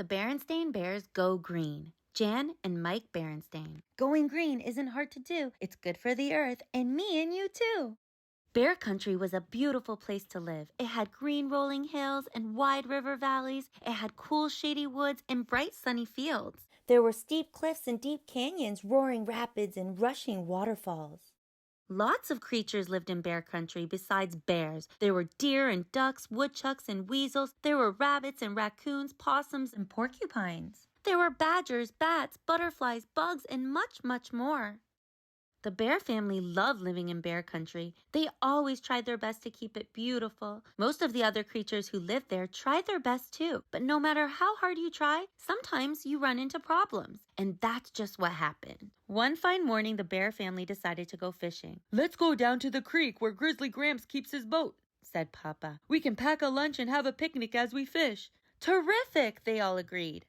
Berenstain Bears go green. Jan and Mike Berenstain. Going green isn't hard to do. It's good for the earth and me and you too. Bear Country was a beautiful place to live. It had green rolling hills and wide river valleys. It had cool shady woods and bright sunny fields. There were steep cliffs and deep canyons, roaring rapids and rushing waterfalls. Lots of creatures lived in Bear Country besides bears. There were deer and ducks, woodchucks and weasels. There were rabbits and raccoons, possums and porcupines. There were badgers, bats, butterflies, bugs, and much, much more. The bear family loved living in Bear Country. They always tried their best to keep it beautiful. Most of the other creatures who lived there tried their best too. But no matter how hard you try, sometimes you run into problems. And that's just what happened. One fine morning, the bear family decided to go fishing. "Let's go down to the creek where Grizzly Gramps keeps his boat," said Papa. "We can pack a lunch and have a picnic as we fish." "Terrific!" they all agreed.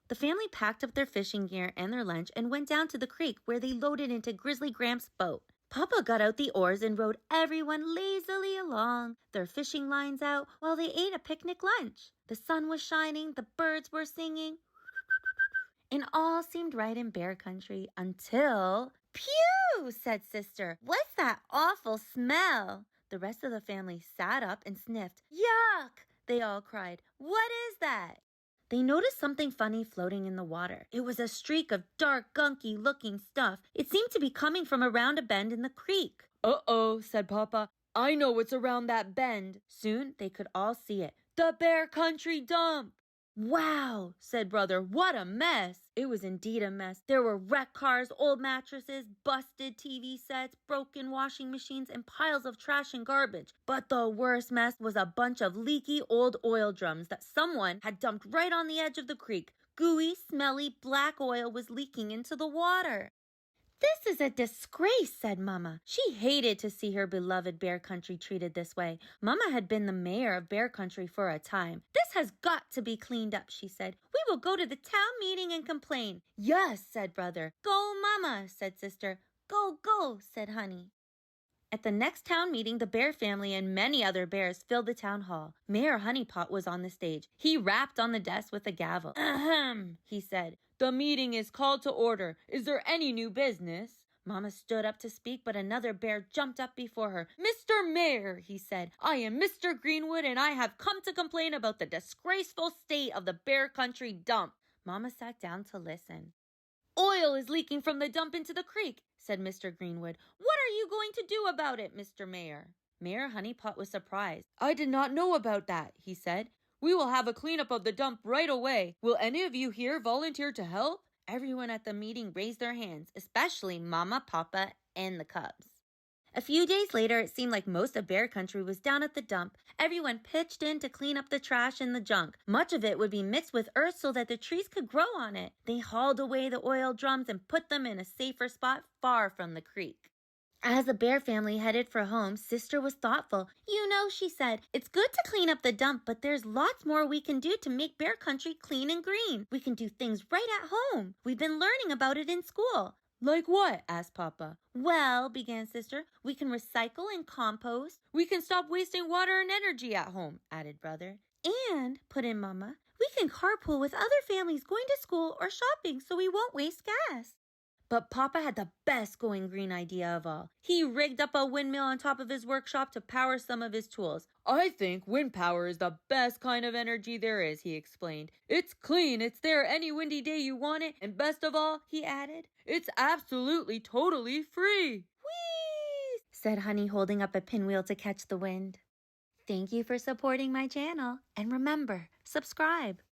The family packed up their fishing gear and their lunch and went down to the creek where they loaded into Grizzly Gramps' boat. Papa got out the oars and rowed everyone lazily along, their fishing lines out, while they ate a picnic lunch. The sun was shining, the birds were singing, and all seemed right in Bear Country until... "Phew!" said Sister. "What's that awful smell?" The rest of the family sat up and sniffed. "Yuck!" they all cried. "What is that?" They noticed something funny floating in the water. It was a streak of dark, gunky-looking stuff. It seemed to be coming from around a bend in the creek. "Uh-oh," said Papa. "I know what's around that bend." Soon they could all see it. "The Bear Country dump!" "Wow," said Brother. "What a mess." It was indeed a mess. There were wrecked cars, old mattresses, busted TV sets, broken washing machines, and piles of trash and garbage. But the worst mess was a bunch of leaky old oil drums that someone had dumped right on the edge of the creek. Gooey, smelly, black oil was leaking into the water. "This is a disgrace," said Mama. She hated to see her beloved Bear Country treated this way. Mama had been the mayor of Bear Country for a time. "This has got to be cleaned up," she said. "We will go to the town meeting and complain." "Yes," said Brother. "Go, Mama," said Sister. "Go, go," said Honey. At the next town meeting, the bear family and many other bears filled the town hall. Mayor Honeypot was on the stage. He rapped on the desk with a gavel. "Ahem," he said. "The meeting is called to order. Is there any new business?" Mama stood up to speak, but another bear jumped up before her. "Mr. Mayor," he said, "I am Mr. Greenwood, and I have come to complain about the disgraceful state of the Bear Country dump." Mama sat down to listen. "Oil is leaking from the dump into the creek," said Mr. Greenwood. "What are you going to do about it, Mr. Mayor?" Mayor Honeypot was surprised. "I did not know about that," he said. "We will have a cleanup of the dump right away. Will any of you here volunteer to help?" Everyone at the meeting raised their hands, especially Mama, Papa, and the cubs. A few days later, it seemed like most of Bear Country was down at the dump. Everyone pitched in to clean up the trash and the junk. Much of it would be mixed with earth so that the trees could grow on it. They hauled away the oil drums and put them in a safer spot far from the creek. As the bear family headed for home, Sister was thoughtful. "You know," she said, "it's good to clean up the dump, but there's lots more we can do to make Bear Country clean and green. We can do things right at home. We've been learning about it in school." "Like what?" asked Papa. "Well," began Sister, "we can recycle and compost." "We can stop wasting water and energy at home," added Brother. "And," put in Mama, "we can carpool with other families going to school or shopping so we won't waste gas." But Papa had the best going green idea of all. He rigged up a windmill on top of his workshop to power some of his tools. "I think wind power is the best kind of energy there is," he explained. "It's clean, it's there any windy day you want it, and best of all," he added, "it's absolutely, totally free." "Whee!" said Honey, holding up a pinwheel to catch the wind. Thank you for supporting my channel, and remember, subscribe.